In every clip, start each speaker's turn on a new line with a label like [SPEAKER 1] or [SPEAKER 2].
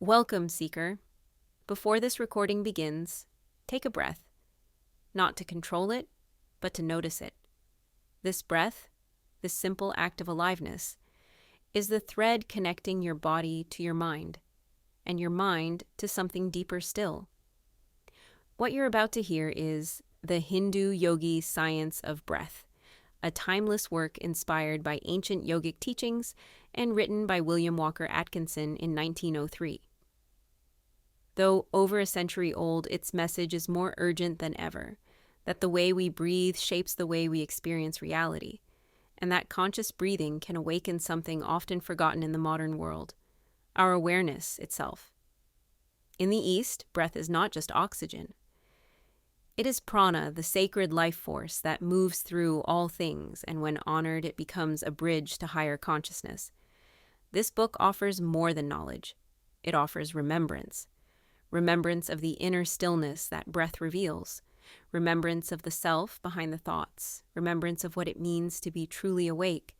[SPEAKER 1] Welcome, Seeker. Before this recording begins, take a breath, not to control it, but to notice it. This breath, this simple act of aliveness, is the thread connecting your body to your mind, and your mind to something deeper still. What you're about to hear is the Hindu-Yogi Science of Breath, a timeless work inspired by ancient yogic teachings and written by William Walker Atkinson in 1903. Though over a century old, its message is more urgent than ever, that the way we breathe shapes the way we experience reality, and that conscious breathing can awaken something often forgotten in the modern world, our awareness itself. In the East, breath is not just oxygen. It is prana, the sacred life force that moves through all things, and when honored, it becomes a bridge to higher consciousness. This book offers more than knowledge. It offers remembrance. Remembrance of the inner stillness that breath reveals. Remembrance of the self behind the thoughts. Remembrance of what it means to be truly awake.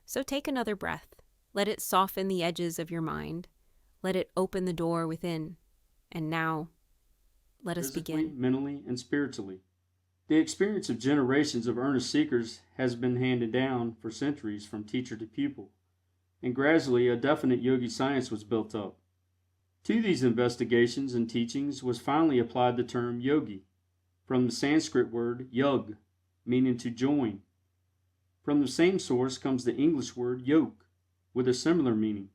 [SPEAKER 1] So take another breath. Let it soften the edges of your mind. Let it open the door within. And now, let us begin.
[SPEAKER 2] Mentally, and spiritually. The experience of generations of earnest seekers has been handed down for centuries from teacher to pupil, and gradually a definite yogi science was built up. To these investigations and teachings was finally applied the term yogi, from the Sanskrit word yug, meaning to join. From the same source comes the English word yoke, with a similar meaning.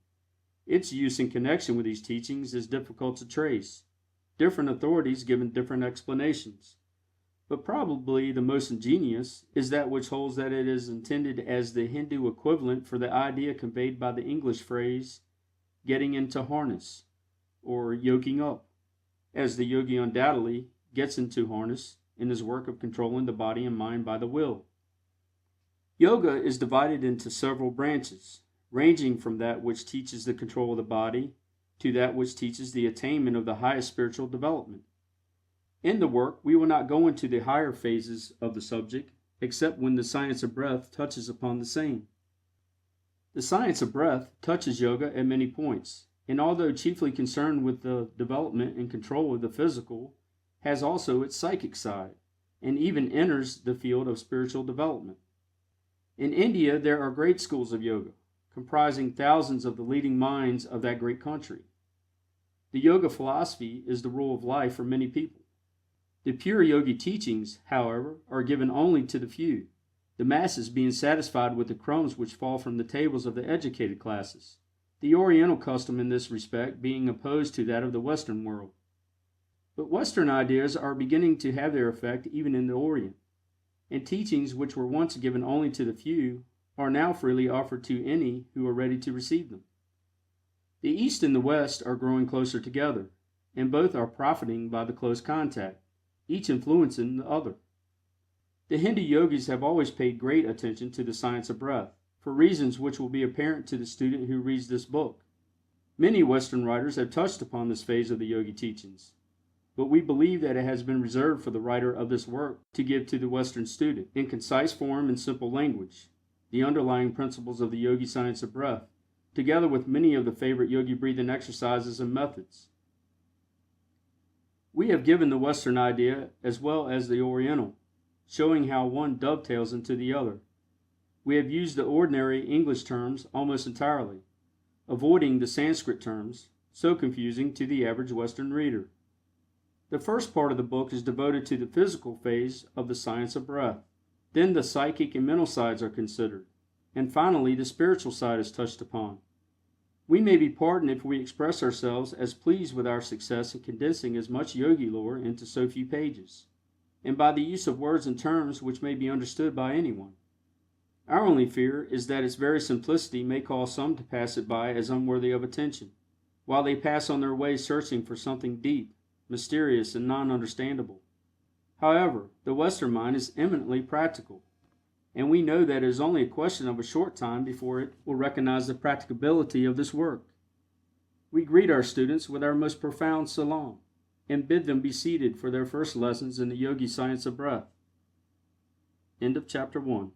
[SPEAKER 2] Its use in connection with these teachings is difficult to trace. Different authorities given different explanations, but probably the most ingenious is that which holds that it is intended as the Hindu equivalent for the idea conveyed by the English phrase getting into harness, or yoking up, as the yogi undoubtedly gets into harness in his work of controlling the body and mind by the will. Yoga is divided into several branches, ranging from that which teaches the control of the body to that which teaches the attainment of the highest spiritual development. In the work, we will not go into the higher phases of the subject, except when the science of breath touches upon the same. The science of breath touches yoga at many points, and although chiefly concerned with the development and control of the physical, has also its psychic side, and even enters the field of spiritual development. In India, there are great schools of yoga, comprising thousands of the leading minds of that great country. The yoga philosophy is the rule of life for many people. The pure yogi teachings, however, are given only to the few, the masses being satisfied with the crumbs which fall from the tables of the educated classes, the Oriental custom in this respect being opposed to that of the Western world. But Western ideas are beginning to have their effect even in the Orient, and teachings which were once given only to the few are now freely offered to any who are ready to receive them. The East and the West are growing closer together, and both are profiting by the close contact, each influencing the other. The Hindu yogis have always paid great attention to the science of breath, for reasons which will be apparent to the student who reads this book. Many Western writers have touched upon this phase of the yogi teachings, but we believe that it has been reserved for the writer of this work to give to the Western student, in concise form and simple language, the underlying principles of the yogi science of breath, together with many of the favorite yogi breathing exercises and methods. We have given the Western idea as well as the Oriental, showing how one dovetails into the other. We have used the ordinary English terms almost entirely, avoiding the Sanskrit terms, so confusing to the average Western reader. The first part of the book is devoted to the physical phase of the science of breath. Then the psychic and mental sides are considered, and finally the spiritual side is touched upon. We may be pardoned if we express ourselves as pleased with our success in condensing as much yogi lore into so few pages, and by the use of words and terms which may be understood by anyone. Our only fear is that its very simplicity may cause some to pass it by as unworthy of attention, while they pass on their way searching for something deep, mysterious, and non-understandable. However, the Western mind is eminently practical, and we know that it is only a question of a short time before it will recognize the practicability of this work. We greet our students with our most profound salam, and bid them be seated for their first lessons in the yogi science of breath. End of chapter 1.